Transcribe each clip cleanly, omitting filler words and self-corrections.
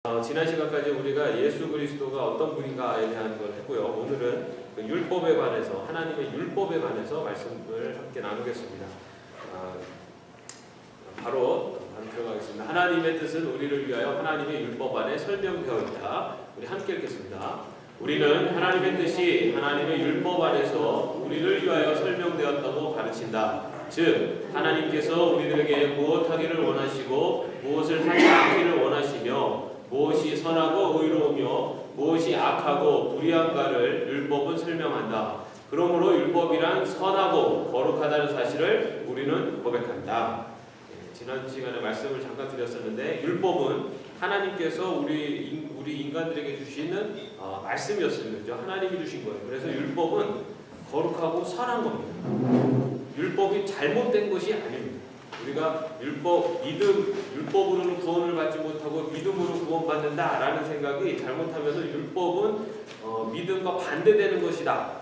지난 시간까지 우리가 예수 그리스도가 어떤 분인가에 대한 걸 했고요. 오늘은 그 율법에 관해서, 하나님의 율법에 관해서 말씀을 함께 나누겠습니다. 바로 들어가겠습니다. 하나님의 뜻은 우리를 위하여 하나님의 율법 안에 설명되어 있다. 우리 함께 읽겠습니다. 우리는 하나님의 뜻이 하나님의 율법 안에서 우리를 위하여 설명되었다고 가르친다. 즉 하나님께서 우리들에게 무엇하기를 원하시고 무엇을 하지 않기를 원하시며 무엇이 선하고 의로우며 무엇이 악하고 불의한가를 율법은 설명한다. 그러므로 율법이란 선하고 거룩하다는 사실을 우리는 고백한다. 지난 시간에 말씀을 잠깐 드렸었는데 율법은 하나님께서 우리 인간들에게 주시는 말씀이었습니다. 하나님이 주신 거예요. 그래서 율법은 거룩하고 선한 겁니다. 율법이 잘못된 것이 아닙니다. 우리가 율법으로는 구원을 받지 못하고 믿음으로 구원받는다라는 생각이 잘못하면서 율법은 믿음과 반대되는 것이다.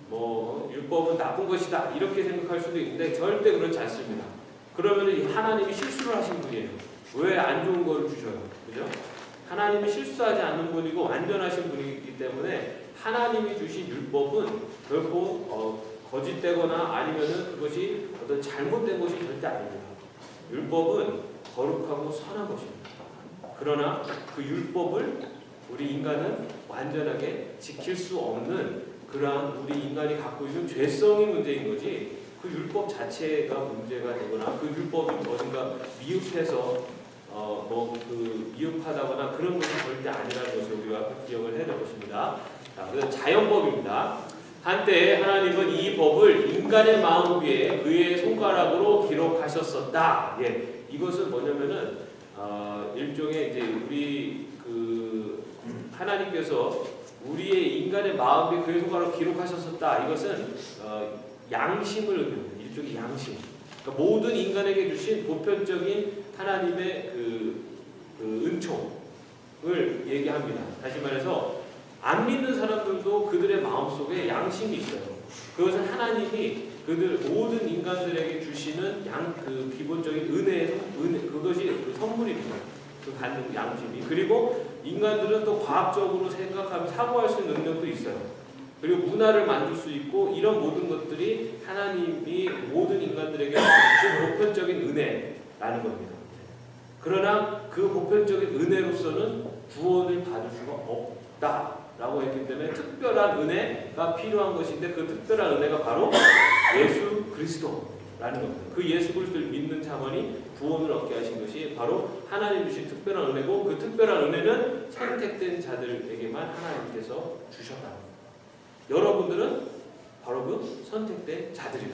율법은 나쁜 것이다. 이렇게 생각할 수도 있는데 절대 그렇지 않습니다. 그러면 하나님이 실수를 하신 분이에요. 왜 안 좋은 걸 주셔요? 그죠? 하나님이 실수하지 않는 분이고 완전하신 분이기 때문에 하나님이 주신 율법은 결코 거짓되거나 아니면은 그것이 어떤 잘못된 것이 절대 아닙니다. 율법은 거룩하고 선한 것입니다. 그러나 그 율법을 우리 인간은 완전하게 지킬 수 없는 그러한 우리 인간이 갖고 있는 죄성이 문제인 거지 그 율법 자체가 문제가 되거나 그 율법이 어딘가 미흡해서 미흡하다거나 그런 것이 절대 아니라는 것을 우리가 기억을 해야 될 것입니다. 그래서 자연법입니다. 한때 하나님은 이 법을 인간의 마음 위에 그의 손가락으로 기록하셨었다. 이것은 뭐냐면은 일종의 이제 우리 하나님께서 우리의 인간의 마음 위에 그의 손가락으로 기록하셨었다. 이것은 양심을 의미합니다. 일종의 양심. 그러니까 모든 인간에게 주신 보편적인 하나님의 은총을 얘기합니다. 다시 말해서 안 믿는 사람들도 그들의 마음속에 양심이 있어요. 그것은 하나님이 모든 인간들에게 주시는 기본적인 은혜, 그것이 선물입니다. 그 받는 양심이. 그리고 인간들은 또 과학적으로 생각하며 사고할 수 있는 능력도 있어요. 그리고 문화를 만들 수 있고 이런 모든 것들이 하나님이 모든 인간들에게 주신 보편적인 은혜라는 겁니다. 그러나 그 보편적인 은혜로서는 구원을 받을 수가 없다라고 했기 때문에 특별한 은혜가 필요한 것인데 그 특별한 은혜가 바로 예수 그리스도라는 겁니다. 그 예수 그리스도를 믿는 자만이 구원을 얻게 하신 것이 바로 하나님 주신 특별한 은혜고 그 특별한 은혜는 선택된 자들에게만 하나님께서 주셨다. 여러분들은 바로 그 선택된 자들이다.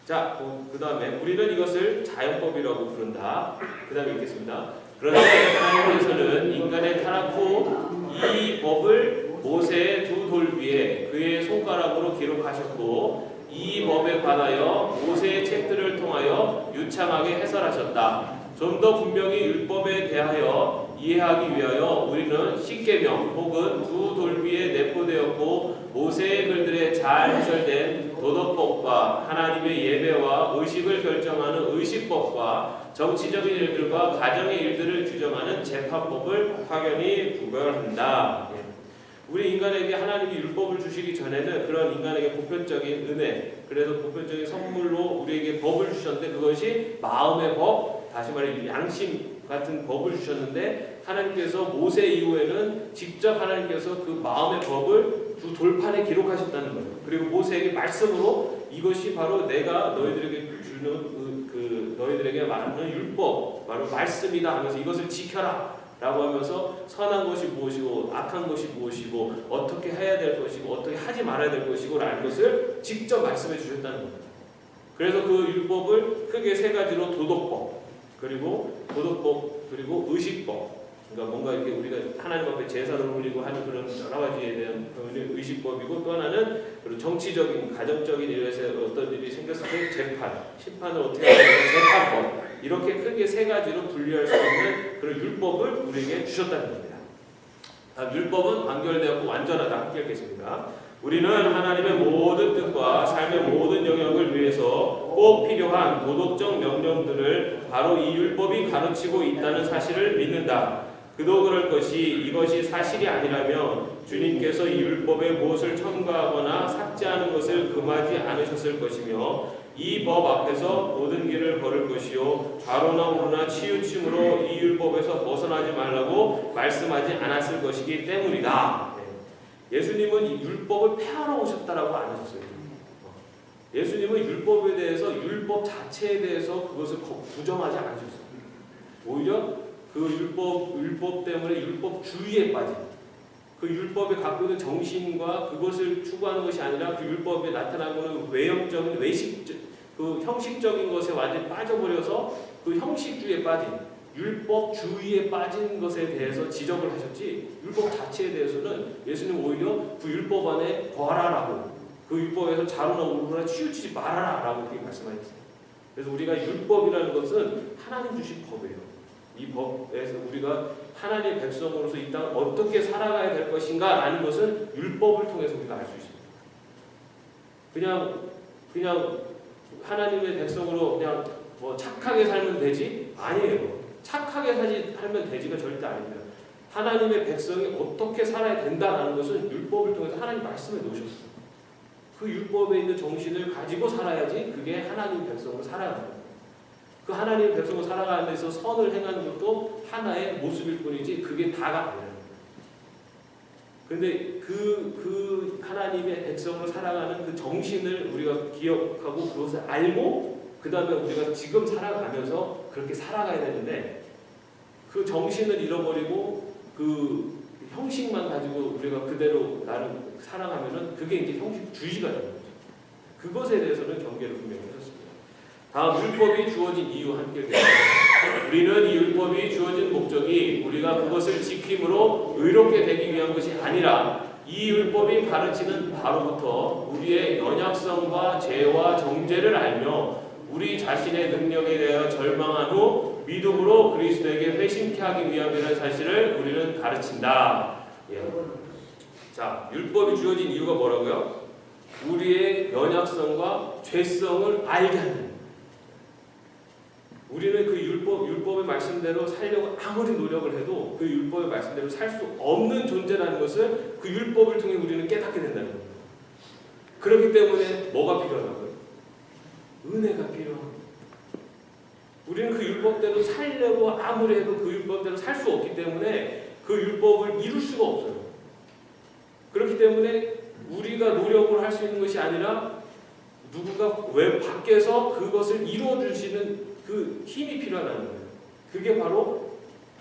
자, 그 다음에 우리는 이것을 자연법이라고 부른다. 그 다음에 읽겠습니다. 그런데 하나님께서는 인간의 타락 후 이 법을 모세의 두 돌 위에 그의 손가락으로 기록하셨고 이 법에 관하여 모세의 책들을 통하여 유창하게 해설하셨다. 좀 더 분명히 율법에 대하여 이해하기 위하여 우리는 십계명 혹은 두 돌 위에 내포되었고 모세의 글들에 잘 해설된 도덕법과 하나님의 예배와 의식을 결정하는 의식법과 정치적인 일들과 가정의 일들을 규정하는 재판법을 확연히 구별한다. 우리 인간에게 하나님이 율법을 주시기 전에는 그런 인간에게 보편적인 은혜, 그래서 보편적인 선물로 우리에게 법을 주셨는데 그것이 마음의 법, 다시 말해 양심 같은 법을 주셨는데 하나님께서 모세 이후에는 직접 하나님께서 그 마음의 법을 두 돌판에 기록하셨다는 거예요. 그리고 모세에게 말씀으로 이것이 바로 내가 너희들에게 주는 너희들에게 말하는 율법, 바로 말씀이다 하면서 이것을 지켜라 라고 하면서 선한 것이 무엇이고 악한 것이 무엇이고 어떻게 해야 될 것이고 어떻게 하지 말아야 될 것이고 라는 것을 직접 말씀해 주셨다는 겁니다. 그래서 그 율법을 크게 세 가지로 도덕법, 그리고 의식법, 그러니까 뭔가 이렇게 우리가 하나님 앞에 제사를 올리고 하는 그런 여러 가지에 대한 의식법이고 또 하나는 그리고 정치적인, 가정적인 일에서 어떤 일이 생겼을 때 심판을 어떻게 하는 재판법, 이렇게 크게 세 가지로 분류할 수 있는 그런 율법을 우리에게 주셨다는 겁니다. 율법은 완결되었고 완전하다. 함께 읽겠습니다. 우리는 하나님의 모든 뜻과 삶의 모든 영역을 위해서 꼭 필요한 도덕적 명령들을 바로 이 율법이 가르치고 있다는 사실을 믿는다. 그도 그럴 것이 이것이 사실이 아니라면 주님께서 이 율법에 무엇을 첨가하거나 삭제하는 것을 금하지 않으셨을 것이며 이 법 앞에서 모든 길을 걸을 것이요 좌로나 우로나 치우침으로 이 율법에서 벗어나지 말라고 말씀하지 않았을 것이기 때문이다. 예수님은 이 율법을 폐하러 오셨다라고 안 하셨어요. 예수님은 율법에 대해서 율법 자체에 대해서 그것을 부정하지 않으셨어요. 오히려 그 율법 때문에 율법주의에 빠진 그 율법에 갖고 있는 정신과 그것을 추구하는 것이 아니라 그 율법에 나타나는 외형적인 그 형식적인 것에 완전히 빠져버려서 그 형식주의에 빠진 율법주의에 빠진 것에 대해서 지적을 하셨지 율법 자체에 대해서는 예수님 오히려 그 율법 안에 거하라라고 그 율법에서 자로나 우로나 치우치지 말아라라고 그렇게 말씀하셨어요. 그래서 우리가 율법이라는 것은 하나님 주신 법이에요. 이 법에서 우리가 하나님의 백성으로서 이 땅 어떻게 살아가야 될 것인가 라는 것은 율법을 통해서 우리가 알 수 있습니다. 그냥 하나님의 백성으로 그냥 뭐 착하게 살면 되지? 아니에요. 착하게 살면 되지가 절대 아닙니다. 하나님의 백성이 어떻게 살아야 된다라는 것은 율법을 통해서 하나님 말씀에 놓으셨어요. 그 율법에 있는 정신을 가지고 살아야지 그게 하나님의 백성으로 살아야 됩니다. 그 하나님의 백성으로 살아가는 데서 선을 행하는 것도 하나의 모습일 뿐이지 그게 다가 아니에요. 그런데 그 하나님의 백성으로 살아가는 그 정신을 우리가 기억하고 그것을 알고 그 다음에 우리가 지금 살아가면서 그렇게 살아가야 되는데 그 정신을 잃어버리고 그 형식만 가지고 우리가 그대로 나름 살아가면은 그게 이제 형식주의가 되는 거죠. 그것에 대해서는 경계를 분명히 하셨습니다. 다음 율법이 주어진 이유 함께 읽겠습니다. 우리는 이 율법이 주어진 목적이 우리가 그것을 지킴으로 의롭게 되기 위한 것이 아니라 이 율법이 가르치는 바로부터 우리의 연약성과 죄와 정죄를 알며 우리 자신의 능력에 대하여 절망한 후 믿음으로 그리스도에게 회심케 하기 위함이라는 사실을 우리는 가르친다. 예. 자, 율법이 주어진 이유가 뭐라고요? 우리의 연약성과 죄성을 알게 한다. 우리는 그 율법의 말씀대로 살려고 아무리 노력을 해도 그 율법의 말씀대로 살 수 없는 존재라는 것을 그 율법을 통해 우리는 깨닫게 된다는 겁니다. 그렇기 때문에 뭐가 필요하다고요? 은혜가 필요합니다. 우리는 그 율법대로 살려고 아무리 해도 그 율법대로 살 수 없기 때문에 그 율법을 이룰 수가 없어요. 그렇기 때문에 우리가 노력을 할 수 있는 것이 아니라 누군가 외 밖에서 그것을 이루어 주시는 그 힘이 필요하다는 거예요. 그게 바로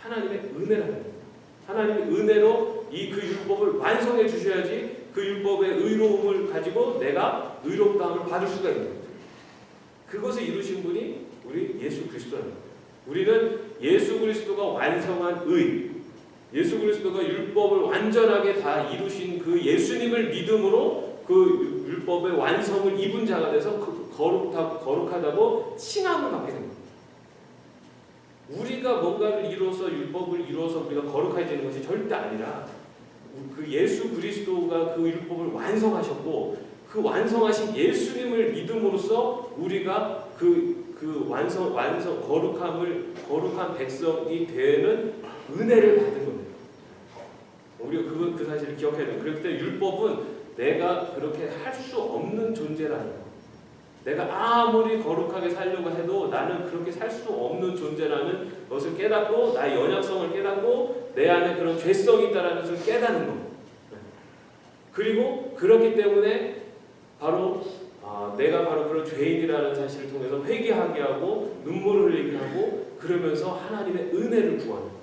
하나님의 은혜라는 거예요. 하나님의 은혜로 이 그 율법을 완성해 주셔야지 그 율법의 의로움을 가지고 내가 의롭다함을 받을 수가 있는 거예요. 그것을 이루신 분이 우리 예수 그리스도라는 거예요. 우리는 예수 그리스도가 완성한 의, 예수 그리스도가 율법을 완전하게 다 이루신 그 예수님을 믿음으로 그 율법의 완성을 입은 자가 돼서 거룩하다고 칭함을 받게 됩니다. 우리가 뭔가를 이루어서 율법을 이루어서 우리가 거룩해지는 것이 절대 아니라 그 예수 그리스도가 그 율법을 완성하셨고 그 완성하신 예수님을 믿음으로써 우리가 그 거룩한 백성이 되는 은혜를 받은 겁니다. 우리가 그 사실을 기억해야 돼요. 그렇기 때문에 율법은 내가 그렇게 할 수 없는 존재라는 거. 내가 아무리 거룩하게 살려고 해도 나는 그렇게 살 수 없는 존재라는 것을 깨닫고 나의 연약성을 깨닫고 내 안에 그런 죄성이 있다는 것을 깨닫는 거. 그리고 그렇기 때문에 바로 내가 바로 그런 죄인이라는 사실을 통해서 회개하게 하고 눈물을 흘리게 하고 그러면서 하나님의 은혜를 구하는 거예요.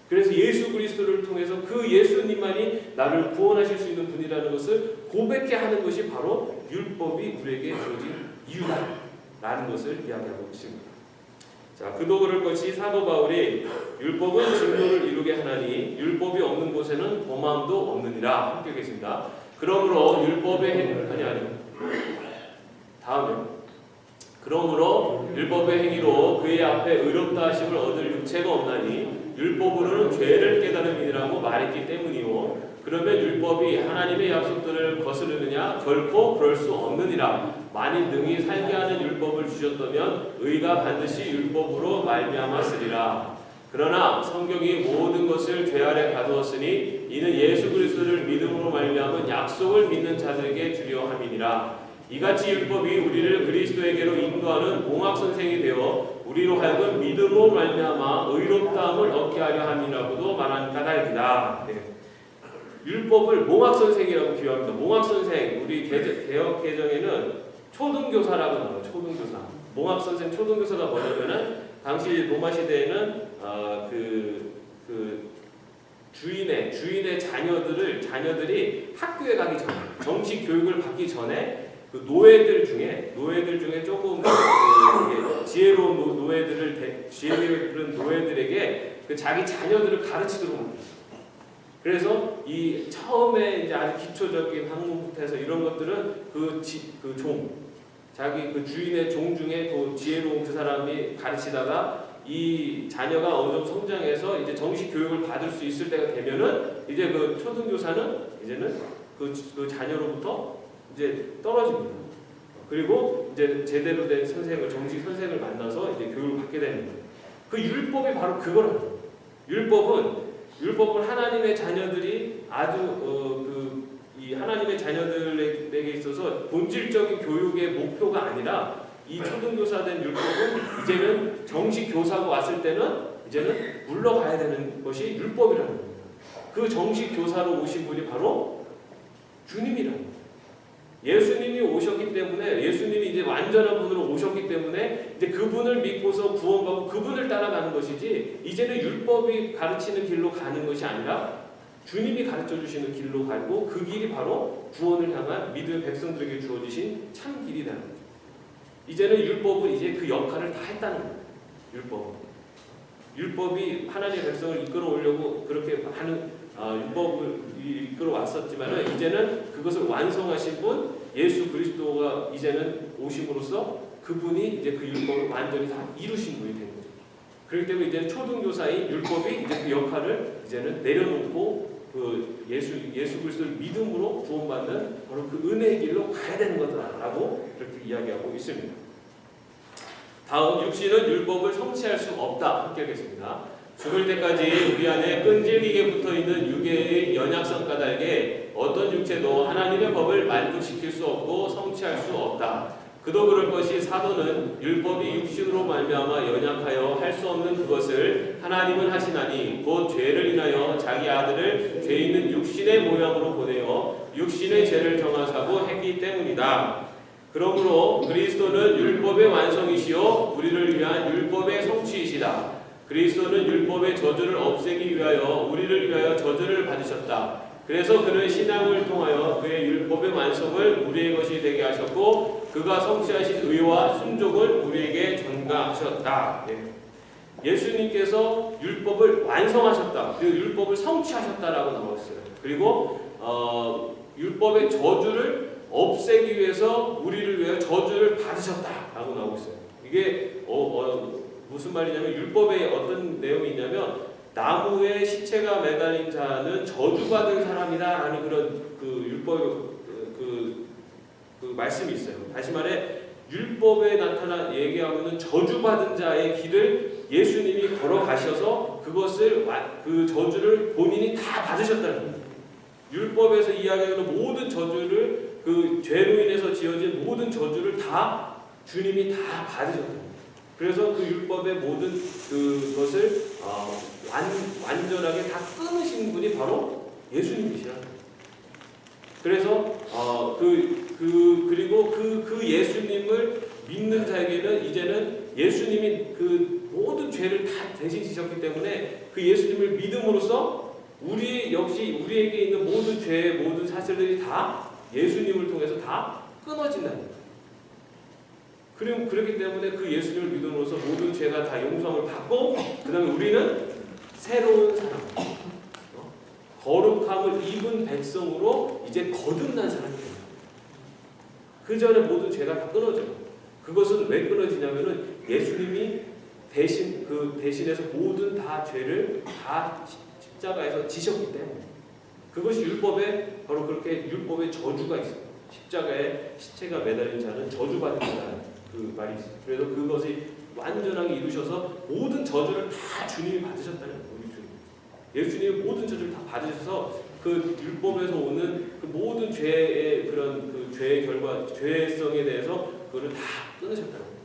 그래서 예수 그리스도를 통해서 그 예수님만이 나를 구원하실 수 있는 분이라는 것을 고백해 하는 것이 바로 율법이 우리에게 주어진 이유다라는 것을 이야기하고 있습니다. 자, 그도 그럴 것이 사도 바울이 율법은 증거를 이루게 하나니 율법이 없는 곳에는 범함도 없느니라 함께 하겠습니다. 그러므로 율법의 행위로 그의 앞에 의롭다 하심을 얻을 육체가 없나니 율법으로는 죄를 깨달음이라고 말했기 때문이요 그러면 율법이 하나님의 약속들을 거스르느냐? 결코 그럴 수 없느니라. 만일 능히 살게 하는 율법을 주셨다면 의가 반드시 율법으로 말미암았으리라. 그러나 성경이 모든 것을 죄 아래 가두었으니 이는 예수 그리스도를 믿음으로 말미암은 약속을 믿는 자들에게 주려 함이니라. 이같이 율법이 우리를 그리스도에게로 인도하는 몽학 선생이 되어 우리로 하여금 믿음으로 말미암아 의롭다함을 얻게 하려 함이라고도 말한 까닭이다. 네. 율법을 몽학 선생이라고 비유합니다. 몽학 선생, 우리 개혁 개정에는 초등교사라고 나와요. 초등교사. 몽학 선생 초등교사가 뭐냐면은 당시 로마 시대에는 주인의 자녀들이 학교에 가기 전에 정식 교육을 받기 전에 그 노예들 중에 조금 지혜로운 노예들에게 그 자기 자녀들을 가르치도록 합니다. 그래서 이 처음에 이제 아주 기초적인 학문부터 해서 이런 것들은 자기 그 주인의 종 중에 그 지혜로운 그 사람이 가르치다가 이 자녀가 어느 정도 성장해서 이제 정식 교육을 받을 수 있을 때가 되면은 이제 그 초등교사는 이제는 그 자녀로부터 이제 떨어집니다. 그리고 이제 제대로 된 정식 선생을 만나서 이제 교육을 받게 되는 거예요. 그 율법이 바로 그거라는 거예요. 율법은 하나님의 자녀들이 아주 이 하나님의 자녀들에게 있어서 본질적인 교육의 목표가 아니라 이 초등교사된 율법은 이제는 정식 교사가 왔을 때는 이제는 물러가야 되는 것이 율법이라는 겁니다. 그 정식 교사로 오신 분이 바로 주님이라는 거예요. 예수님이 오셨기 때문에 예수님이 이제 완전한 분으로 오셨기 때문에 이제 그분을 믿고서 구원받고 그분을 따라가는 것이지 이제는 율법이 가르치는 길로 가는 것이 아니라 주님이 가르쳐 주시는 길로 가고 그 길이 바로 구원을 향한 믿음의 백성들에게 주어지신 참 길이라는 거죠. 이제는 율법은 이제 그 역할을 다 했다는 거예요. 율법이 하나님의 백성을 이끌어 오려고 그렇게 하는 율법을 이끌어 왔었지만은 이제는 그것을 완성하신 분 예수 그리스도가 이제는 오심으로써 그분이 이제 그 율법을 완전히 다 이루신 분이 된 거죠. 그렇기 때문에 이제 초등교사인 율법이 이제 그 역할을 이제는 내려놓고 그 예수 그리스도를 믿음으로 구원받는 바로 그 은혜의 길로 가야 되는 거다라고 그렇게 이야기하고 있습니다. 다음 육신은 율법을 성취할 수 없다. 함께 하겠습니다. 죽을 때까지 우리 안에 끈질기게 붙어있는 유괴의 연약성 까닭에 어떤 육체도 하나님의 법을 만족시킬 수 없고 성취할 수 없다. 그도 그럴 것이 사도는 율법이 육신으로 말미암아 연약하여 할 수 없는 그것을 하나님은 하시나니 곧 죄를 인하여 자기 아들을 죄 있는 육신의 모양으로 보내어 육신의 죄를 정하사고 했기 때문이다. 그러므로 그리스도는 율법의 완성이시요 우리를 위한 율법의 성취이시다. 그리스도는 율법의 저주를 없애기 위하여 우리를 위하여 저주를 받으셨다. 그래서 그는 신앙을 통하여 그의 율법의 완성을 우리의 것이 되게 하셨고 그가 성취하신 의와 순종을 우리에게 전가하셨다. 예수님께서 율법을 완성하셨다. 그리고 율법을 성취하셨다라고 나왔어요. 그리고 율법의 저주를 없애기 위해서 우리를 위하여 저주를 받으셨다라고 나오고 있어요. 이게 무슨 말이냐면 율법에 어떤 내용이 있냐면 나무에 시체가 매달린 자는 저주받은 사람이다라는 그런 그 율법 그 말씀이 있어요. 다시 말해 율법에 나타나 얘기하고는 저주받은 자의 길을 예수님이 걸어가셔서 그 저주를 본인이 다 받으셨다는 거예요. 율법에서 이야기하는 모든 저주를 그 죄로 인해서 지어진 모든 저주를 다 주님이 다 받으셨다는 거예요. 그래서 그 율법의 모든 그것을 완전하게 다 끊으신 분이 바로 예수님이시라는 거예요. 그래서 그리고 그 예수님을 믿는 자에게는 이제는 예수님이 그 모든 죄를 다 대신 지셨기 때문에 그 예수님을 믿음으로써 우리에게 있는 모든 죄, 모든 사실들이 다 예수님을 통해서 다 끊어진다는 거예요. 그렇기 때문에 그 예수님을 믿음으로써 모든 죄가 다 용서함을 받고 그 다음에 우리는 새로운 사람, 거룩함을 입은 백성으로 이제 거듭난 사람이 됩니다. 그 전에 모든 죄가 다 끊어져요. 그것은 왜 끊어지냐면은 예수님이 대신해서 모든 다 죄를 다 십자가에서 지셨기 때문에 그것이 율법에 바로 그렇게 율법의 저주가 있어요. 십자가에 시체가 매달린 자는 저주받는다는 그 말이 있어요. 그래서 그것이 완전하게 이루셔서 모든 저주를 다 주님이 받으셨다는 거예요. 우리 주님. 예수님이 모든 저주를 다 받으셔서 그 율법에서 오는 그 모든 죄의 그런 그 죄의 결과, 죄성에 대해서 그거를 다 끊으셨다는 거예요.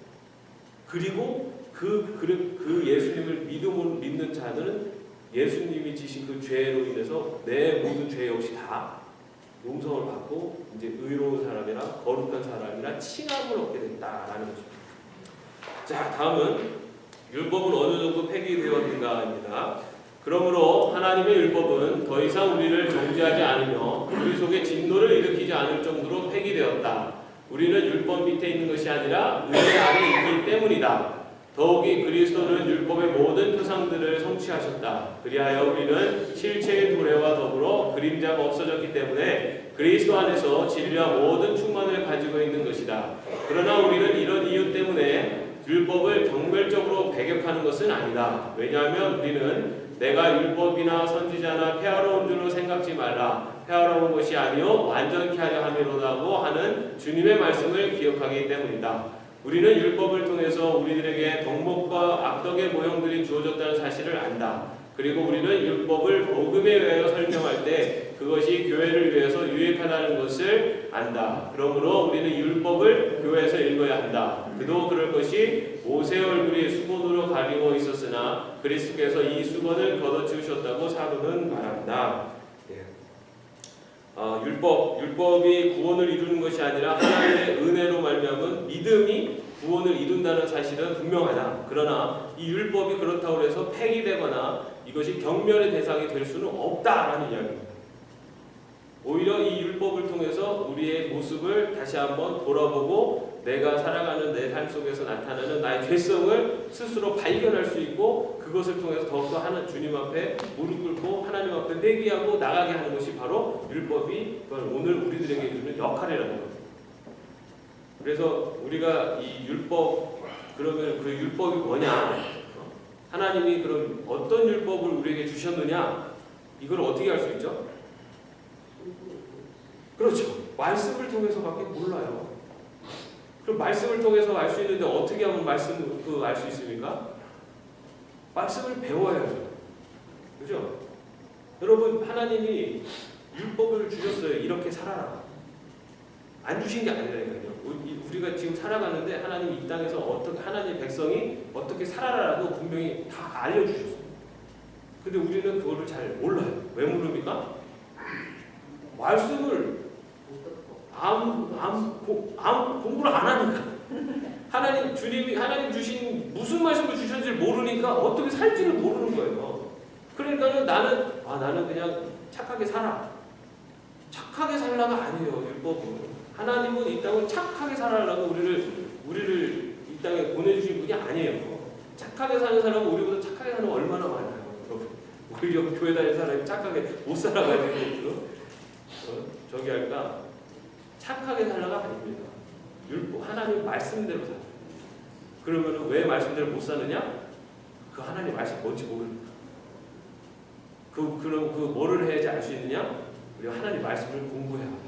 그리고 그 예수님을 믿는 자들은 예수님이 지신 그 죄로 인해서 내 모든 죄 역시 다 용서를 받고 이제 의로운 사람이라 거룩한 사람이라 칭함을 얻게 됐다라는 것입니다. 자, 다음은 율법은 어느 정도 폐기되었는가입니다. 그러므로 하나님의 율법은 더 이상 우리를 정죄하지 않으며 우리 속에 진노를 일으키지 않을 정도로 폐기되었다. 우리는 율법 밑에 있는 것이 아니라 은혜 아래 있기 때문이다. 더욱이 그리스도는 율법의 모든 표상들을 성취하셨다. 그리하여 우리는 실체의 도래와 더불어 그림자가 없어졌기 때문에 그리스도 안에서 진리와 모든 충만을 가지고 있는 것이다. 그러나 우리는 이런 이유 때문에 율법을 경멸적으로 배격하는 것은 아니다. 왜냐하면 우리는 내가 율법이나 선지자나 폐하러운 줄로 생각지 말라. 폐하러운 것이 아니요 완전케 하려 함이로다고 하는 주님의 말씀을 기억하기 때문이다. 우리는 율법을 통해서 우리들에게 덕목과 악덕의 모형들이 주어졌다는 사실을 안다. 그리고 우리는 율법을 복음에 의하여 설명할 때 그것이 교회를 위해서 유익하다는 것을 안다. 그러므로 우리는 율법을 교회에서 읽어야 한다. 그도 그럴 것이 모세의 얼굴이 수건으로 가리고 있었으나 그리스도께서 이 수건을 걷어치우셨다고 사도는 말한다. 율법이 구원을 이루는 것이 아니라 하나님의 은혜로 말미암은 믿음이 구원을 이룬다는 사실은 분명하다. 그러나 이 율법이 그렇다고 해서 폐기되거나 이것이 경멸의 대상이 될 수는 없다라는 이야기입니다. 오히려 이 율법을 통해서 우리의 모습을 다시 한번 돌아보고 내가 살아가는 내 삶 속에서 나타나는 나의 죄성을 스스로 발견할 수 있고 그것을 통해서 더욱더 하나님 주님 앞에 무릎 꿇고 하나님 앞에 회개하고 나가게 하는 것이 바로 율법이 오늘 우리들에게 주는 역할이라는 겁니다. 그래서 우리가 이 율법 그러면 그 율법이 뭐냐? 하나님이 그럼 어떤 율법을 우리에게 주셨느냐? 이걸 어떻게 알 수 있죠? 그렇죠. 말씀을 통해서밖에 몰라요. 그럼 말씀을 통해서 알 수 있는데 어떻게 하면 말씀 알 수 있습니까? 말씀을 배워야죠. 그죠? 여러분 하나님이 율법을 주셨어요. 이렇게 살아라. 안 주신 게 아니라니까요. 우리가 지금 살아가는데 하나님이 이 땅에서 어떻게 하나님의 백성이 어떻게 살아라라고 분명히 다 알려주셨어요. 근데 우리는 그거를 잘 몰라요. 왜 모릅니까? 말씀을 공부를 안 하니까. 주님이 하나님 주신 무슨 말씀을 주셨는지를 모르니까 어떻게 살지를 모르는 거예요. 그러니까는 나는 그냥 착하게 살아. 착하게 살라가 아니에요. 율법은. 하나님은 이 땅을 착하게 살아라고 우리를 이 땅에 보내주신 분이 아니에요. 착하게 사는 사람은 우리보다 착하게 사는 사람 얼마나 많아요. 우리 교회 다니는 사람이 착하게 못 살아가지고 저기 할까? 착하게 살라가 아닙니다. 율법 하나님 말씀대로 살아. 그러면 왜 말씀대로 못 사느냐? 그 하나님 말씀 뭔지 모르니까. 그럼 그 뭐를 해야지 알 수 있느냐? 우리가 하나님 말씀을 공부해야 합니다.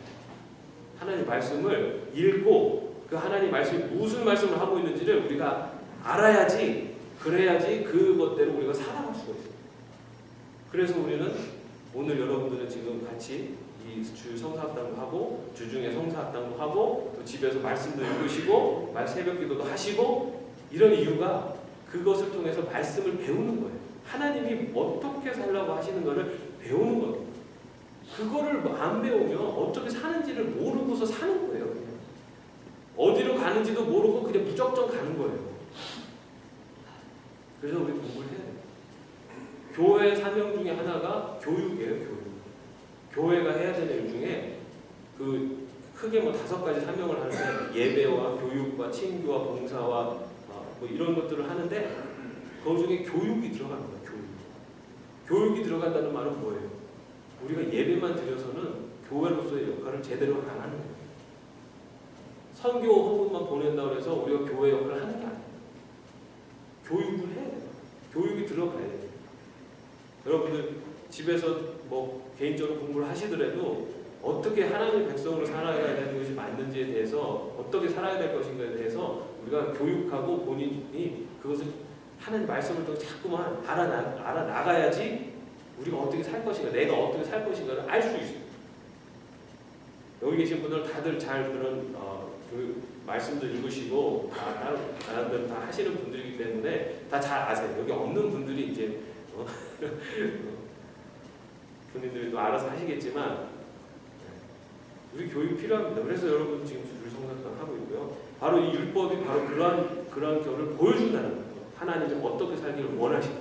하나님 말씀을 읽고 그 하나님 말씀이 무슨 말씀을 하고 있는지를 우리가 알아야지, 그래야지 그것대로 우리가 살아갈 수가 있어요. 그래서 우리는 오늘 여러분들은 지금 같이 이 주 성사학당도 하고 주중에 성사학당도 하고 또 집에서 말씀도 읽으시고 새벽기도도 하시고 이런 이유가 그것을 통해서 말씀을 배우는 거예요. 하나님이 어떻게 살라고 하시는 것을 배우는 거예요. 그거를 안 배우면 어떻게 사는지를 모르고서 사는 거예요. 그냥. 어디로 가는지도 모르고 그냥 무작정 가는 거예요. 그래서 우리 공부를 해야 돼요. 교회 사명 중에 하나가 교육이에요. 교육. 교회가 해야 되는 일 중에 그 크게 5가지 사명을 하는데 예배와 교육과 친교와 봉사와 뭐 이런 것들을 하는데 그 중에 교육이 들어갑니다. 교육이 들어간다는 말은 뭐예요? 우리가 예배만 드려서는 교회로서의 역할을 제대로 안 하는 거예요. 선교 헌금만 보낸다고 해서 우리가 교회 역할을 하는 게 아니에요. 교육을 해야 돼요. 교육이 들어가야 돼요. 여러분들 집에서 뭐 개인적으로 공부를 하시더라도 어떻게 하나님의 백성으로 살아가야 되는 것이 맞는지에 대해서 어떻게 살아야 될 것인가에 대해서 우리가 교육하고 본인이 그것을 하나님 말씀을 통해 자꾸만 알아나가야지 우리가 어떻게 살 것인가, 내가 어떻게 살 것인가를 알 수 있어요. 여기 계신 분들 다들 잘 그런 그 말씀도 읽으시고 다른 데는 다 하시는 분들이기 때문에 다 잘 아세요. 여기 없는 분들이 이제 본인들이 또 알아서 하시겠지만 우리 교육이 필요합니다. 그래서 여러분 지금 주일성사학당 하고 있고요. 바로 이 율법이 바로 그러한 결을 보여준다는 거예요. 하나님이 어떻게 살기를 원하시느냐.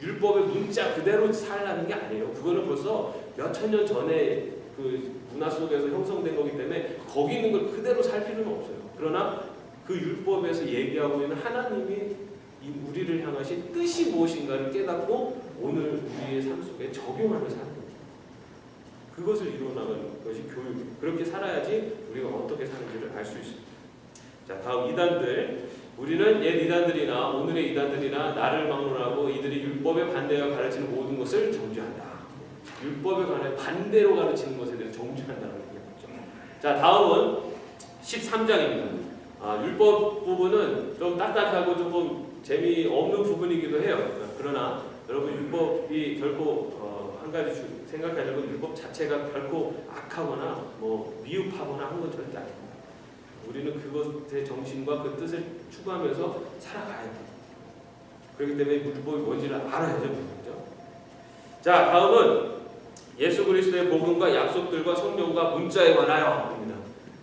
율법의 문자 그대로 살라는 게 아니에요. 그거는 벌써 몇천 년 전에 그 문화 속에서 형성된 거기 때문에 거기 있는 걸 그대로 살 필요는 없어요. 그러나 그 율법에서 얘기하고 있는 하나님이 우리를 향하신 뜻이 무엇인가를 깨닫고 오늘 우리의 삶 속에 적용하며 사는 거예요. 그것을 이루어나가는 것이 교육. 그렇게 살아야지 우리가 어떻게 사는지를 알 수 있습니다. 자, 다음 이단들. 우리는 옛 이단들이나 오늘의 이단들이나 나를 막론하고 이들이 율법에 반대하여 가르치는 모든 것을 정죄한다. 율법에 관해 반대로 가르치는 것에 대해서 정죄한다는 얘기죠. 자, 다음은 13장입니다. 율법 부분은 좀 딱딱하고 조금 재미없는 부분이기도 해요. 그러나 여러분 율법이 결코 한 가지 생각해야 될 건 율법 자체가 결코 악하거나 뭐 미흡하거나 한 건 절대 아닙니다. 우리는 그것의 정신과 그 뜻을 추구하면서 살아가야 돼요. 그렇기 때문에 율법이 뭔지를 알아야죠. 그렇죠? 자, 다음은 예수 그리스도의 복음과 약속들과 성령과 문자에 관하여입니다.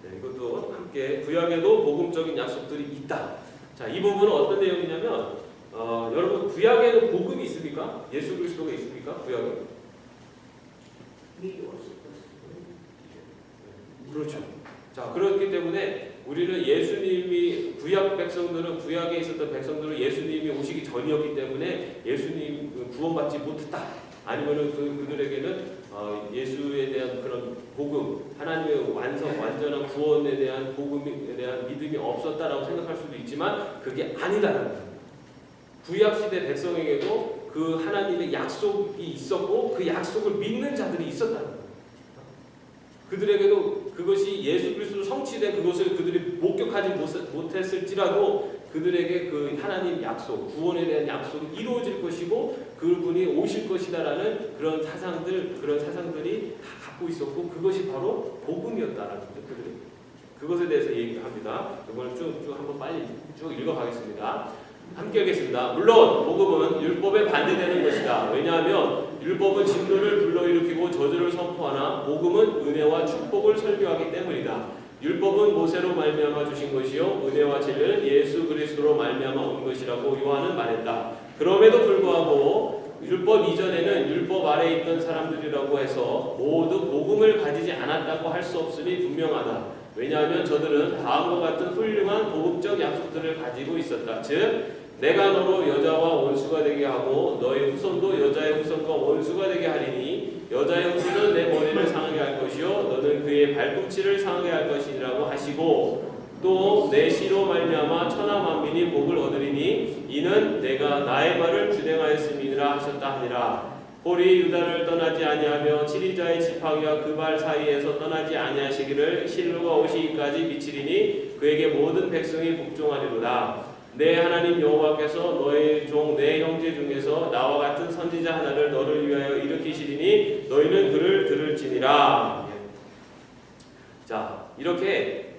네, 이것도 함께 구약에도 복음적인 약속들이 있다. 자, 이 부분은 어떤 내용이냐면 여러분 구약에는 복음이 있습니까? 예수 그리스도가 있습니까? 구약에? 그렇죠. 자, 그렇기 때문에 우리는 예수님이 구약 백성들은 구약에 있었던 백성들은 예수님이 오시기 전이었기 때문에 예수님 구원받지 못했다. 아니면은 그들에게는 예수에 대한 그런 복음, 하나님의 완전한 구원에 대한 복음에 대한 믿음이 없었다라고 생각할 수도 있지만 그게 아니다라는 거예요. 구약 시대 백성에게도 그 하나님의 약속이 있었고 그 약속을 믿는 자들이 있었다는 거예요. 그들에게도 그것이 예수 그리스도로 성취된 그것을 그들이 목격하지 못했을지라도 그들에게 그 하나님 약속, 구원에 대한 약속이 이루어질 것이고 그분이 오실 것이다라는 그런 사상들이 다 갖고 있었고 그것이 바로 복음이었다라는 거죠. 그들이 그것에 대해서 얘기합니다. 이걸 쭉 한번 빨리 쭉 읽어가겠습니다. 함께 하겠습니다. 물론 복음은 율법에 반대되는 것이다. 왜냐하면 율법은 진노를 불러일으키고 저주를 선포하나 복음은 은혜와 축복을 설교하기 때문이다. 율법은 모세로 말미암아 주신 것이요 은혜와 진리는 예수 그리스도로 말미암아 온 것이라고 요한은 말했다. 그럼에도 불구하고 율법 이전에는 율법 아래에 있던 사람들이라고 해서 모두 복음을 가지지 않았다고 할 수 없으니 분명하다. 왜냐하면 저들은 다음과 같은 훌륭한 복음적 약속들을 가지고 있었다. 즉 내가 너로 여자와 원수가 되게 하고 너의 후손도 여자의 후손과 원수가 되게 하리니 여자의 후손은 내 머리를 상하게 할 것이요 너는 그의 발꿈치를 상하게 할 것이라고 하시고 또 내 씨로 말미암아 천하 만민이 복을 얻으리니 이는 내가 나의 말을 준행하였음이니라 하셨다 하니라. 홀이 유다를 떠나지 아니하며 7인자의 지팡이와 그 발 사이에서 떠나지 아니하시기를 실로가 오시기까지 미치리니 그에게 모든 백성이 복종하리로다. 내 하나님 여호와께서 너의 종 내 형제 중에서 나와 같은 선지자 하나를 너를 위하여 일으키시리니 너희는 그를 들을지니라. 자, 이렇게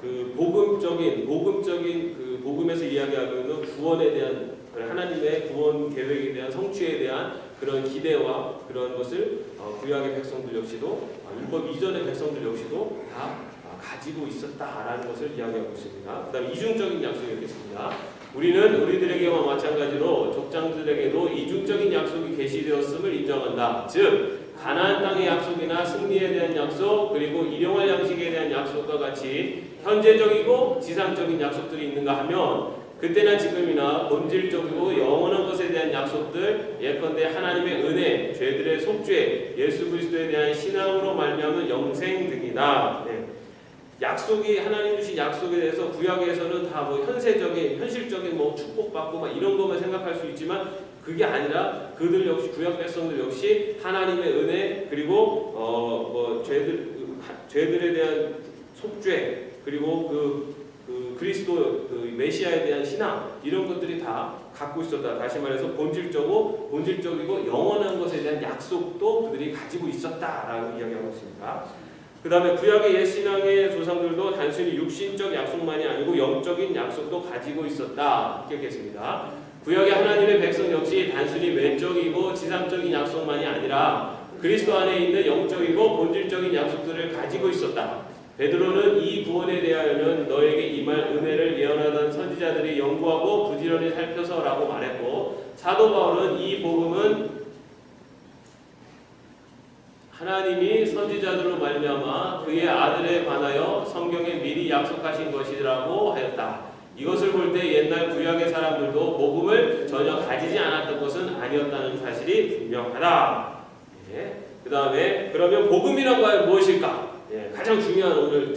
그 복음적인 그 복음에서 이야기하고 있는 구원에 대한 하나님의 구원 계획에 대한 성취에 대한 그런 기대와 그런 것을 구약의 백성들 역시도 율법 이전의 백성들 역시도 다 가지고 있었다라는 것을 이야기하고 있습니다. 그 다음에 이중적인 약속이 있겠습니다. 우리는 우리들에게와 마찬가지로 족장들에게도 이중적인 약속이 계시되었음을 인정한다. 즉 가나안 땅의 약속이나 승리에 대한 약속 그리고 일용할 양식에 대한 약속과 같이 현재적이고 지상적인 약속들이 있는가 하면 그때나 지금이나 본질적이고 영원한 것에 대한 약속들 예컨대 하나님의 은혜, 죄들의 속죄, 예수 그리스도에 대한 신앙으로 말미암은 영생 등이다. 네. 약속이 하나님 주신 약속에 대해서 구약에서는 다 뭐 현실적인 뭐 축복받고 막 이런 것만 생각할 수 있지만 그게 아니라 그들 역시 구약 백성들 역시 하나님의 은혜 그리고 죄들에 대한 속죄 그리고 그리스도 메시아에 대한 신앙 이런 것들이 다 갖고 있었다. 다시 말해서 본질적이고 영원한 것에 대한 약속도 그들이 가지고 있었다라고 이야기하고 있습니다. 그 다음에 구약의 옛 신앙의 조상들도 단순히 육신적 약속만이 아니고 영적인 약속도 가지고 있었다. 기억했습니다. 구약의 하나님의 백성 역시 단순히 외적이고 지상적인 약속만이 아니라 그리스도 안에 있는 영적이고 본질적인 약속들을 가지고 있었다. 베드로는 이 구원에 대하여는 너에게 임할 은혜를 예언하던 선지자들이 연구하고 부지런히 살펴서라고 말했고, 사도 바울은 이 복음은 하나님이 선지자들로 말미암아 그의 아들에 관하여 성경에 미리 약속하신 것이라고 하였다. 이것을 볼 때 옛날 구약의 사람들도 복음을 전혀 가지지 않았던 것은 아니었다는 사실이 분명하다. 그 다음에 그러면 복음이란 과연 무엇일까? 가장 중요한 오늘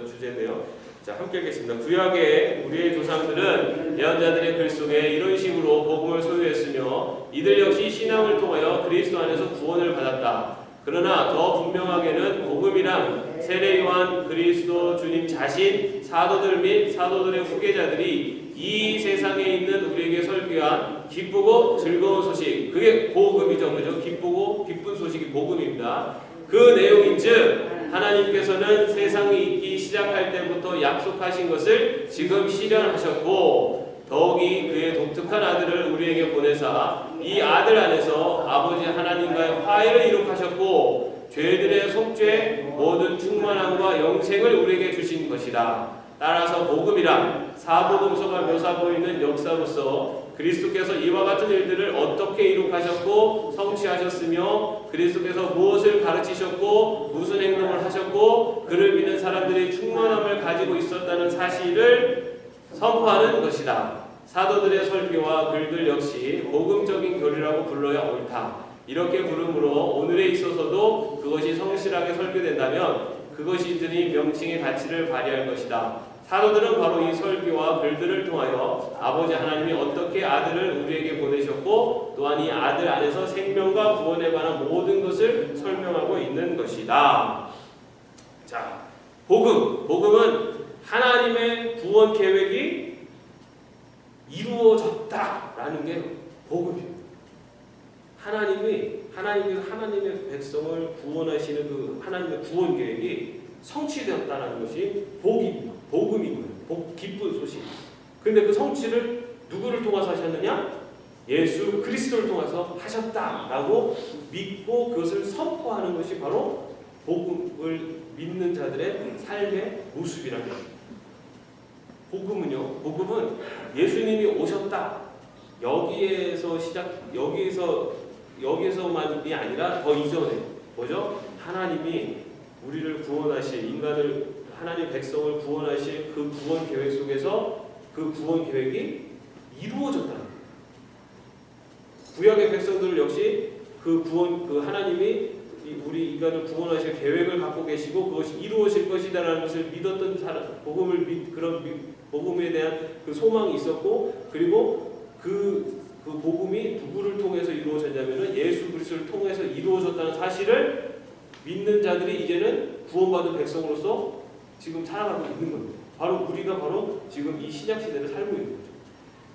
주제인데요. 자, 함께 읽겠습니다. 구약의 우리의 조상들은 예언자들의 글 속에 이런 식으로 복음을 소유했으며 이들 역시 신앙을 통하여 그리스도 안에서 구원을 받았다. 그러나 더 분명하게는 복음이란 세례 요한, 그리스도 주님 자신, 사도들 및 사도들의 후계자들이 이 세상에 있는 우리에게 설교한 기쁘고 즐거운 소식, 그게 복음이죠. 그죠? 기쁜 소식이 복음입니다. 그 내용인즉 하나님께서는 세상이 있기 시작할 때부터 약속하신 것을 지금 실현하셨고 더욱이 그의 독특한 아들을 우리에게 보내사 이 아들 안에서 아버지 하나님과의 화해를 이룩하셨고 죄들의 속죄 모든 충만함과 영생을 우리에게 주신 것이다. 따라서 복음이란 사복음서가 묘사하고 있는 역사로서 그리스도께서 이와 같은 일들을 어떻게 이룩하셨고 성취하셨으며 그리스도께서 무엇을 가르치셨고 무슨 행동을 하셨고 그를 믿는 사람들이 충만함을 가지고 있었다는 사실을 선포하는 것이다. 사도들의 설교와 글들 역시 복음적인 교리라고 불러야 옳다. 이렇게 부르므로 오늘에 있어서도 그것이 성실하게 설교된다면 그것이 이들이 명칭의 가치를 발휘할 것이다. 사도들은 바로 이 설교와 글들을 통하여 아버지 하나님이 어떻게 아들을 우리에게 보내셨고 또한 이 아들 안에서 생명과 구원에 관한 모든 것을 설명하고 있는 것이다. 자, 복음은 하나님의 구원 계획이 이루어졌다라는 게 복음입니다. 하나님께서 하나님의 백성을 구원하시는 그 하나님의 구원 계획이 성취되었다는 것이 복음이고요. 기쁜 소식. 근데 그 성취를 누구를 통해서 하셨느냐? 예수 그리스도를 통해서 하셨다라고 믿고 그것을 선포하는 것이 바로 복음을 믿는 자들의 삶의 모습이라는 겁니다. 복음은 예수님이 오셨다. 여기에서만이 아니라 더 이전에 뭐죠? 하나님이 우리를 구원하실 인간을 하나님 백성을 구원하실 그 구원 계획 속에서 그 구원 계획이 이루어졌다는 거예요. 구약의 백성들 역시 그 하나님이 우리 인간을 구원하실 계획을 갖고 계시고 그것이 이루어질 것이다라는 것을 믿었던 사람, 복음에 대한 그 소망이 있었고 그리고 그 복음이 누구를 통해서 이루어졌냐면은 예수 그리스도를 통해서 이루어졌다는 사실을 믿는 자들이 이제는 구원받은 백성으로서 지금 살아가고 있는 겁니다. 우리가 지금 이 신약 시대를 살고 있는 거죠.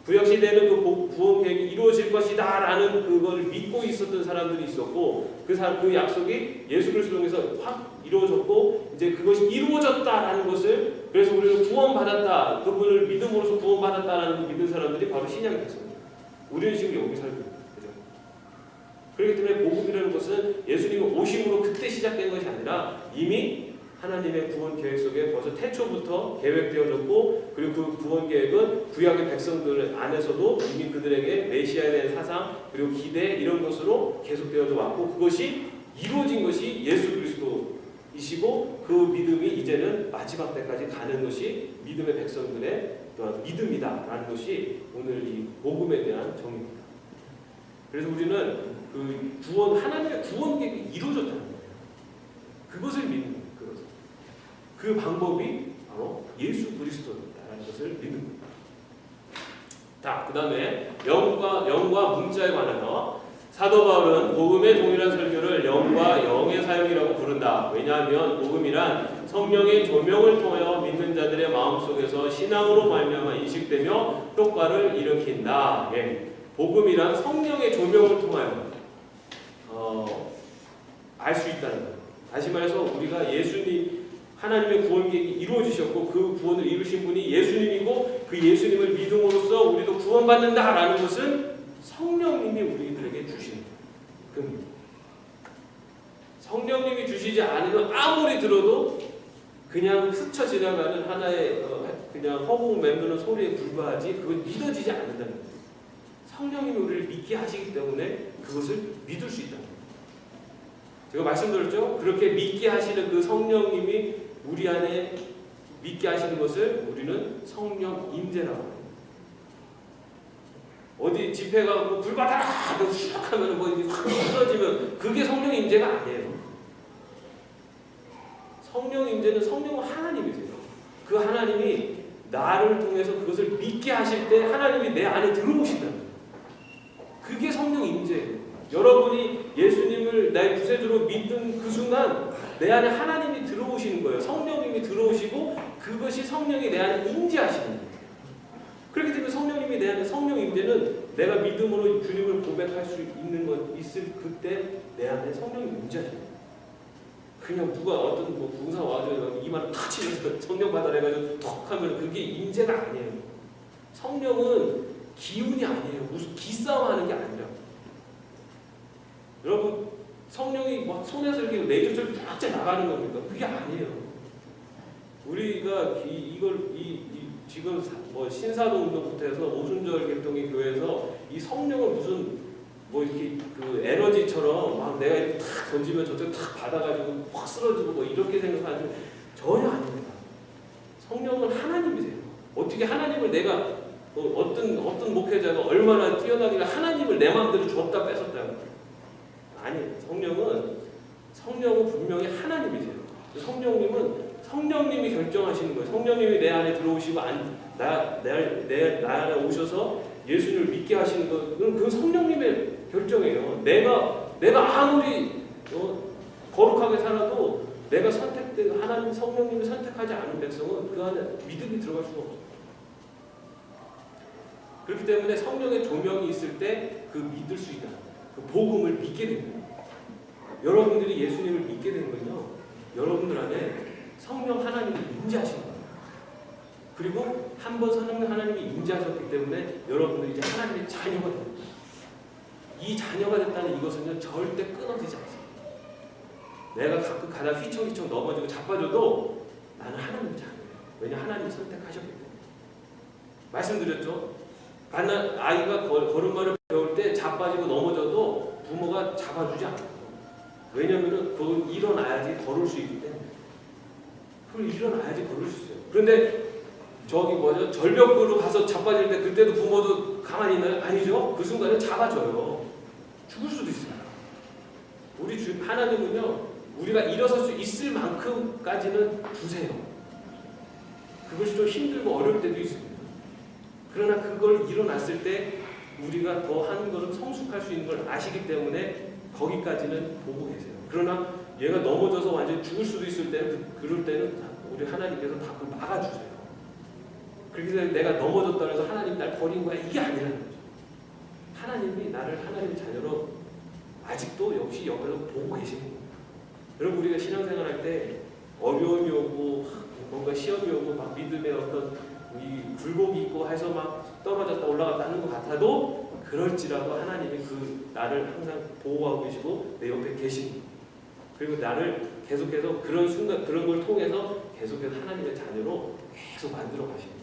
구약 시대는 그 구원 계획이 이루어질 것이다라는 그거를 믿고 있었던 사람들이 있었고 그 약속이 예수 그리스도를 통해서 확 이루어졌고 이제 그것이 이루어졌다라는 것을 그래서 우리는 구원받았다 그분을 믿음으로써 구원받았다라는 믿는 사람들이 바로 신약의 백성입니다. 우리는 지금 여기 살고 있는 거죠. 그렇기 때문에 복음이라는 것은 예수님의 오심으로 그때 시작된 것이 아니라 이미 하나님의 구원 계획 속에 벌써 태초부터 계획되어졌고 그리고 그 구원 계획은 구약의 백성들 안에서도 이미 그들에게 메시아에 대한 사상 그리고 기대 이런 것으로 계속되어져 왔고 그것이 이루어진 것이 예수 그리스도이시고 그 믿음이 이제는 마지막 때까지 가는 것이 믿음의 백성들의 또한 믿음이다라는 것이 오늘 이 복음에 대한 정의입니다. 그래서 우리는 하나님의 구원 계획이 이루어졌다는 거예요. 그것을 믿는 거예요. 그 방법이 바로 예수 그리스도라는 것을 믿는 겁니다. 자, 그 다음에 영과 영과 문자에 관하여 사도 바울은 복음의 동일한 설교를 영과 영의 사역이라고 부른다. 왜냐하면 복음이란 성령의 조명을 통하여 믿는 자들의 마음속에서 신앙으로 말미암아 인식되며 효과를 일으킨다. 예. 복음이란 성령의 조명을 통하여 알 수 있다는 거예요. 다시 말해서 우리가 예수님 하나님의 구원 계획이 이루어지셨고 그 구원을 이루신 분이 예수님이고 그 예수님을 믿음으로써 우리도 구원받는다라는 것은 성령님이 우리들에게 주시는 겁니다. 성령님이 주시지 않으면 아무리 들어도 그냥 스쳐 지나가는 하나의 그냥 허공 맴도는 소리에 불과하지 그건 믿어지지 않는다는 거예요. 성령님이 우리를 믿게 하시기 때문에 그것을 믿을 수 있다는 거예요. 제가 말씀드렸죠? 그렇게 믿게 하시는 그 성령님이 우리 안에 믿게 하시는 것을 우리는 성령 임재라고 합니다. 어디 집회 가고 불 받아라 하고 시작하면 뭐 이게 확 쓰러지면 그게 성령 임재가 아니에요. 성령 임재는 성령은 하나님이세요. 그 하나님이 나를 통해서 그것을 믿게 하실 때 하나님이 내 안에 들어오신다는 거예요. 그게 성령 임재예요. 여러분이 예수님을 나의 구세주로 믿는 그 순간 내 안에 하나님이 들어오시는 거예요. 성령님이 들어오시고 그것이 성령이 내 안에 임재하시는 거예요. 그렇기 때문에 성령님이 내 안에 성령 임재는 내가 믿음으로 주님을 고백할 수 있는 것 있을 그때 내 안에 성령이 임재하시는 거예요. 그냥 누가 어떤 뭐 부흥사 와가지고 이마를 탁 치면서 성령 받아라 해가지고 톡 하면 그게 임재가 아니에요. 성령은 기운이 아니에요. 무슨 기싸움 하는 게 아니라. 여러분 성령이 막 손에서 이렇게 내조절 쫙 나가는 겁니까? 그게 아니에요. 우리가 지금 뭐 신사도 운동부터 해서 오순절 개통의 교회에서 이 성령을 무슨 뭐 이렇게 그 에너지처럼 막 내가 이렇게 탁 던지면 저쪽 탁 받아가지고 확 쓰러지고 뭐 이렇게 생각하지 전혀 아닙니다. 성령은 하나님이세요. 어떻게 하나님을 내가 어떤 목회자가 얼마나 뛰어나길래 하나님을 내 마음대로 줬다 뺏었다 아니 성령은 분명히 하나님이세요. 성령님이 결정하시는 거예요. 성령님이 내 안에 들어오시고 내 안에 오셔서 예수님을 믿게 하시는 것은 그건 성령님의 결정이에요. 내가 아무리 거룩하게 살아도 내가 선택된 하나님 성령님이 선택하지 않은 백성은 그 안에 믿음이 들어갈 수가 없어요. 그렇기 때문에 성령의 조명이 있을 때 그 믿을 수 있다. 그 복음을 믿게 됩니다. 여러분들이 예수님을 믿게 된 건요. 여러분들 안에 성령 하나님이 임재하신 거예요. 그리고 한번 성령 하나님이 임재하셨기 때문에 여러분들이 이제 하나님의 자녀가 됩니다. 이 자녀가 됐다는 이것은요 절대 끊어지지 않습니다. 내가 가끔 가다 휘청휘청 넘어지고 자빠져도 나는 하나님의 자녀예요. 왜냐 하나님이 선택하셨기 때문에. 말씀드렸죠. 아이가 걸음마를 배울 때 자빠지고 넘어져도 부모가 잡아주지 않아요. 왜냐하면 그걸 일어나야지 걸을 수 있기 때문에. 그걸 일어나야지 걸을 수 있어요. 그런데 절벽으로 가서 자빠질 때 그때도 부모도 가만히 있나요? 아니죠. 그 순간에 잡아줘요. 죽을 수도 있어요. 우리 하나님은요 우리가 일어설 수 있을 만큼까지는 주세요. 그것이 좀 힘들고 어려울 때도 있습니다. 그러나 그걸 일어났을 때 우리가 더 하는 것은 성숙할 수 있는 걸 아시기 때문에 거기까지는 보고 계세요. 그러나 얘가 넘어져서 완전히 죽을 수도 있을 때는 그럴 때는 우리 하나님께서 다 그걸 막아주세요. 그래서 내가 넘어졌다 해서 하나님 날 버린 거야 이게 아니라는 거죠. 하나님이 나를 하나님의 자녀로 아직도 역시 옆에서 보고 계시는 거예요. 여러분 우리가 신앙생활 할 때 어려움이 오고 뭔가 시험이 오고 막 믿음의 어떤 이 굴곡이 있고 해서 막 떨어졌다 올라갔다 하는 것 같아도 그럴지라도 하나님이 나를 항상 보호하고 계시고 내 옆에 계십니다. 그리고 나를 계속해서 그런 순간 그런 걸 통해서 계속해서 하나님의 자녀로 계속 만들어 가십니다.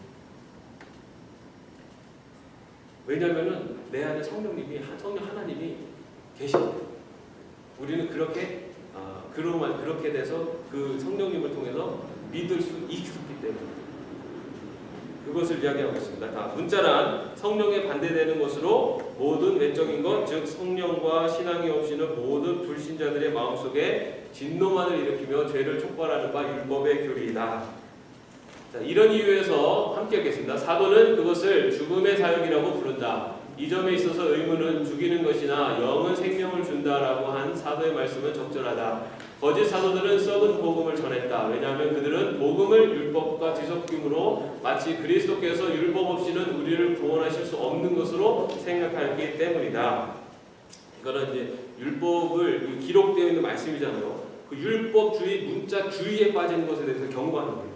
왜냐하면은 내 안에 성령 하나님이 계십니다. 우리는 그렇게 돼서 그 성령님을 통해서 믿을 수 있었기 때문에 그것을 이야기하고 있습니다. 문자란 성령에 반대되는 것으로 모든 외적인 것, 즉 성령과 신앙이 없이는 모든 불신자들의 마음속에 진노만을 일으키며 죄를 촉발하는 바 율법의 교리이다. 자, 이런 이유에서 함께 하겠습니다. 사도는 그것을 죽음의 사역이라고 부른다. 이 점에 있어서 의무는 죽이는 것이나 영은 생명을 준다라고 한 사도의 말씀은 적절하다. 거짓 사도들은 썩은 복음을 전했다. 왜냐하면 그들은 복음을 율법과 뒤섞임으로 마치 그리스도께서 율법 없이는 우리를 구원하실 수 없는 것으로 생각하기 때문이다. 이거는 이제 율법을 기록되어 있는 말씀이잖아요. 그 율법주의 문자주의에 빠지는 것에 대해서 경고하는 거예요.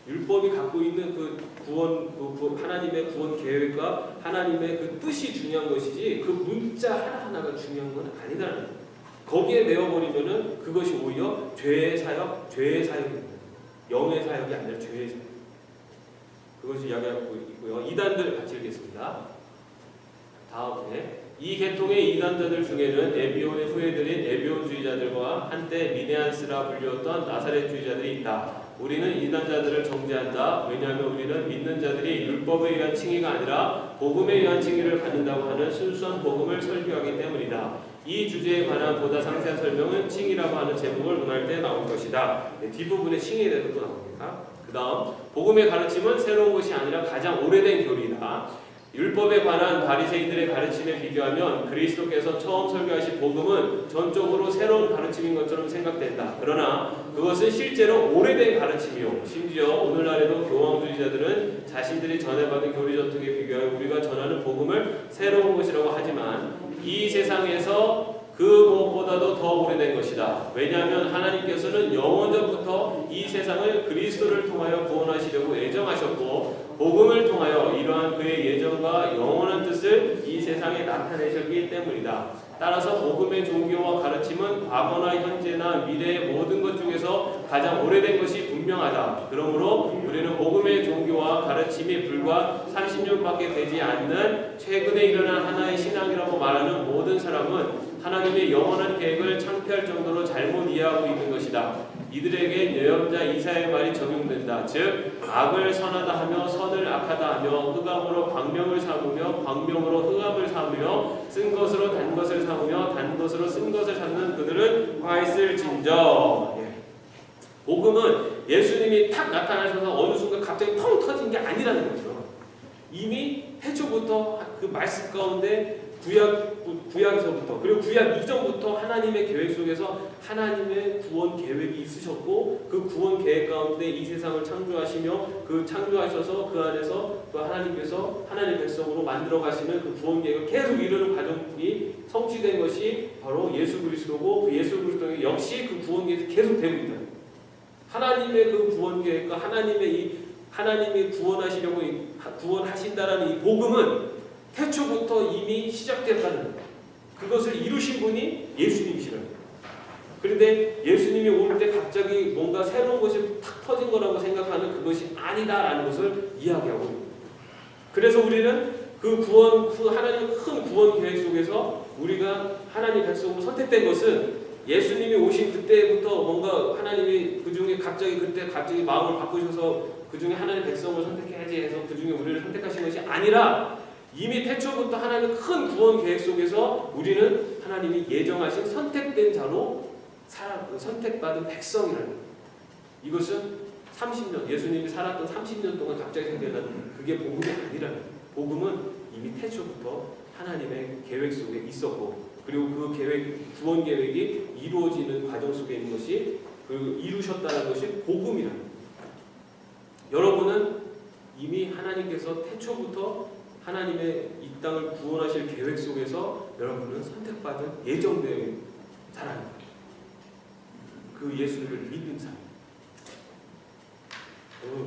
율법이 갖고 있는 그 구원, 하나님의 구원 계획과 하나님의 그 뜻이 중요한 것이지 그 문자 하나하나가 중요한 건 아니다는 거예요. 거기에 매어버리면은 그것이 오히려 죄의 사역입니다. 영의 사역이 아니라 죄의 사역. 그것이 이야기하고 있고요. 이단들 같이 읽겠습니다. 다음에 이 계통의 이단자들 중에는 에비온의 후예들인 에비온주의자들과 한때 미네안스라 불리웠던 나사렛주의자들이 있다. 우리는 이단자들을 정죄한다. 왜냐하면 우리는 믿는 자들이 율법에 의한 칭의가 아니라 복음에 의한 칭의를 받는다고 하는 순수한 복음을 설교하기 때문이다. 이 주제에 관한 보다 상세한 설명은 칭의라고 하는 제목을 논할 때 나올 것이다. 네, 뒷부분에 칭의에 대해서 또 나옵니다. 그 다음 복음의 가르침은 새로운 것이 아니라 가장 오래된 교리다. 율법에 관한 바리새인들의 가르침에 비교하면 그리스도께서 처음 설교하신 복음은 전적으로 새로운 가르침인 것처럼 생각된다. 그러나 그것은 실제로 오래된 가르침이요. 심지어 오늘날에도 교황주의자들은 자신들이 전해받은 교리 전통에 비교하여 우리가 전하는 복음을 새로운 것이라고 하지만 이 세상에서 그 무엇보다도 더 오래된 것이다. 왜냐하면 하나님께서는 영원전부터 이 세상을 그리스도를 통하여 구원하시려고 예정하셨고 복음을 통하여 이러한 그의 예정과 영원한 뜻을 이 세상에 나타내셨기 때문이다. 따라서 복음의 종교와 가르침은 과거나 현재나 미래의 모든 것 중에서 가장 오래된 것이 분명하다. 그러므로 우리는 복음의 종교와 가르침이 불과 30년밖에 되지 않는 최근에 일어난 하나의 신앙이라고 말하는 모든 사람은 하나님의 영원한 계획을 창피할 정도로 잘못 이해하고 있는 것이다. 이들에게 예언자 이사야의 말이 적용된다. 즉 악을 선하다 하며 선을 악하다 하며 흑암으로 광명을 삼으며 광명으로 흑암을 삼으며 쓴 것으로 단 것을 삼으며 단 것으로 쓴 것을 삼는 그들은 화 있을진저. 복음은 예수님이 탁 나타나셔서 어느 순간 갑자기 펑 터진 게 아니라는 거죠. 이미 태초부터 그 말씀 가운데 구약에서부터 그리고 구약 이전부터 하나님의 계획 속에서 하나님의 구원 계획이 있으셨고 그 구원 계획 가운데 이 세상을 창조하시며 그 창조하셔서 그 안에서 또 하나님께서 하나님의 백성으로 만들어 가시는 그 구원 계획을 계속 이루는 과정이 성취된 것이 바로 예수 그리스도고 그 예수 그리스도 역시 그 구원 계획이 계속 되고 있다. 하나님의 그 구원 계획과 하나님이 구원하시려고 구원하신다라는 이 복음은 태초부터 이미 시작됐다는 거예요. 그것을 이루신 분이 예수님이시라는 거예요. 그런데 예수님이 올 때 갑자기 뭔가 새로운 것이 탁 터진 거라고 생각하는 그것이 아니다라는 것을 이야기하고 있는 거예요. 그래서 우리는 그 하나님의 큰 구원 계획 속에서 우리가 하나님 백성으로 선택된 것은 예수님이 오신 그때부터 뭔가 하나님이 그 중에 갑자기 마음을 바꾸셔서 그 중에 하나님 백성을 선택해야지 해서 그 중에 우리를 선택하신 것이 아니라 이미 태초부터 하나님의 큰 구원 계획 속에서 우리는 하나님이 예정하신 선택된 자로 선택받은 백성이라는 거예요. 이것은 30년, 예수님이 살았던 30년 동안 갑자기 생겨난 그게 복음이 아니라는 거예요. 복음은 이미 태초부터 하나님의 계획 속에 있었고 그리고 그 계획, 구원 계획이 이루어지는 과정 속에 있는 것이 이루셨다는 것이 복음이라는 거예요. 여러분은 이미 하나님께서 태초부터 하나님의 이 땅을 구원하실 계획 속에서 여러분은 선택받은 예정된 사람입니다. 그 예수를 믿는 사람.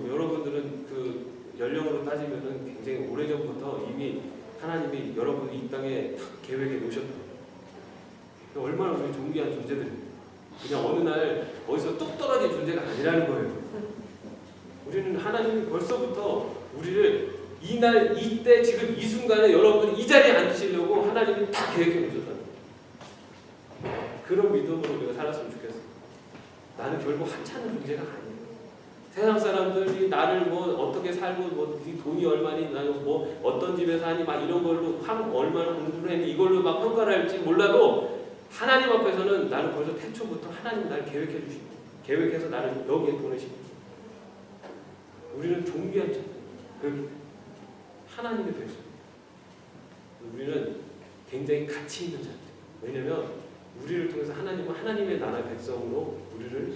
여러분들은 그 연령으로 따지면은 굉장히 오래전부터 이미 하나님이 여러분을 이 땅에 딱 계획해 놓으셨다. 얼마나 우리 존귀한 존재들입니다. 그냥 어느 날 어디서 뚝 떨어진 존재가 아니라는 거예요. 우리는 하나님이 벌써부터 우리를 이날, 이때, 지금 이 순간에 여러분이 이 자리에 앉으시려고 하나님이 다 계획해 놓으셨다는 거예요. 그런 믿음으로 우리가 살았으면 좋겠어요. 나는 결국 하찮은 존재가 아니에요. 세상 사람들이 나를 뭐 어떻게 살고 뭐 돈이 얼마니 나는 뭐 어떤 집에 사니 막 이런 걸로 얼마나 공부를 했니 이걸로 막 평가를 할지 몰라도 하나님 앞에서는 나는 벌써 태초부터 하나님 나를 계획해 주시고 계획해서 나를 여기에 보내시고 우리는 존귀한 자 그 하나님의 백성 우리는 굉장히 가치 있는 자들. 왜냐하면 우리를 통해서 하나님은 하나님의 나라 백성으로 우리를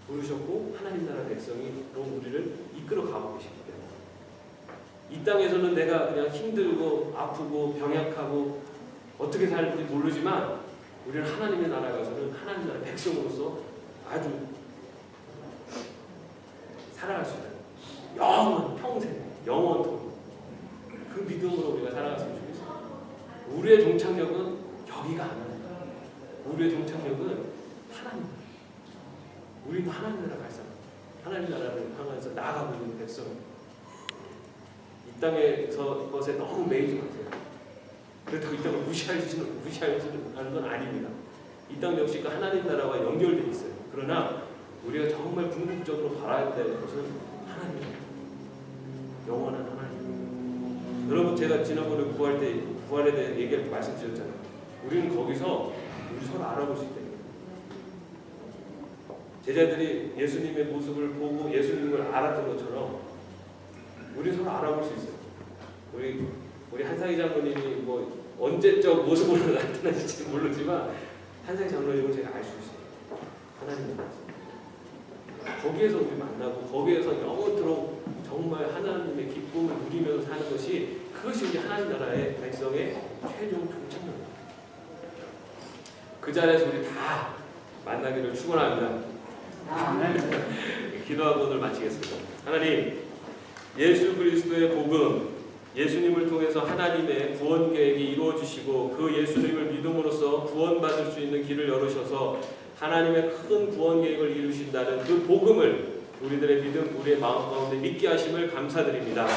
부르셨고 하나님 나라 백성으로 우리를 이끌어 가고 계시기 때문에 이 땅에서는 내가 그냥 힘들고 아프고 병약하고 어떻게 살지 모르지만 우리는 하나님의 나라에 가서는 하나님 나라 백성으로서 아주 살아갈 수 있는 영원 평생 영원토록 그 믿음으로 우리가 살아갔으면 좋겠어요. 우리의 종착역은 여기가 아닙니다. 우리의 종착역은 하나님. 우리는 하나님 나라 갈 사람, 하나님 나라를 향해서 나아가고 있는 백성. 이 땅에서 것에 너무 매이지 마세요. 그렇다고 이 땅을 무시하는 건 아닙니다. 이 땅 역시 그 하나님 나라와 연결되어 있어요. 그러나 우리가 정말 궁극적으로 바라야 될 것은 하나님입니다. 영원한 하나님. 여러분 제가 지난번에 부활에 대해 얘기할 때 말씀드렸잖아요. 우리는 거기서 우리 서로 알아볼 수 있다. 제자들이 예수님의 모습을 보고 예수님을 알았던 것처럼 우리 서로 알아볼 수 있어요. 우리 한상희 장로님이 뭐 언제적 모습으로 나타나실지 모르지만 한상희 장로님을 제가 알 수 있어요. 하나님 나라에서 거기에서 우리 만나고 거기에서 영원토록 정말 하나님의 기쁨을 누리면서 사는 것이 그것이 우리 하나님 나라의 백성의 최종 종착역입니다. 그 자리에서 우리 다 만나기를 축원합니다. 기도하고 오늘 마치겠습니다. 하나님, 예수 그리스도의 복음, 예수님을 통해서 하나님의 구원 계획이 이루어지시고 그 예수님을 믿음으로써 구원받을 수 있는 길을 열으셔서 하나님의 큰 구원 계획을 이루신다는 그 복음을 우리들의 믿음, 우리의 마음 가운데 믿게 하심을 감사드립니다.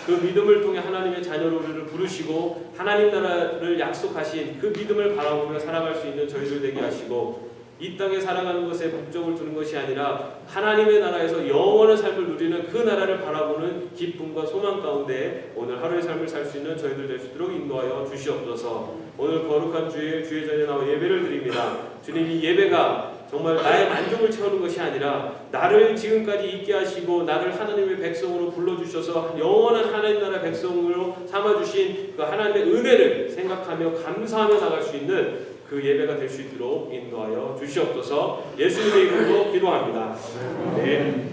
그 믿음을 통해 하나님의 자녀로 우리를 부르시고 하나님 나라를 약속하신 그 믿음을 바라보며 살아갈 수 있는 저희들 되게 하시고 이 땅에 살아가는 것에 목적을 두는 것이 아니라 하나님의 나라에서 영원한 삶을 누리는 그 나라를 바라보는 기쁨과 소망 가운데 오늘 하루의 삶을 살 수 있는 저희들 될 수 있도록 인도하여 주시옵소서. 오늘 거룩한 주의 전에 나와 예배를 드립니다. 주님, 이 예배가 정말 나의 만족을 채우는 것이 아니라 나를 지금까지 있게 하시고 나를 하나님의 백성으로 불러주셔서 영원한 하나님 나라 백성으로 삼아주신 그 하나님의 은혜를 생각하며 감사하며 나갈 수 있는 그 예배가 될 수 있도록 인도하여 주시옵소서. 예수님의 이름으로 기도합니다. 네.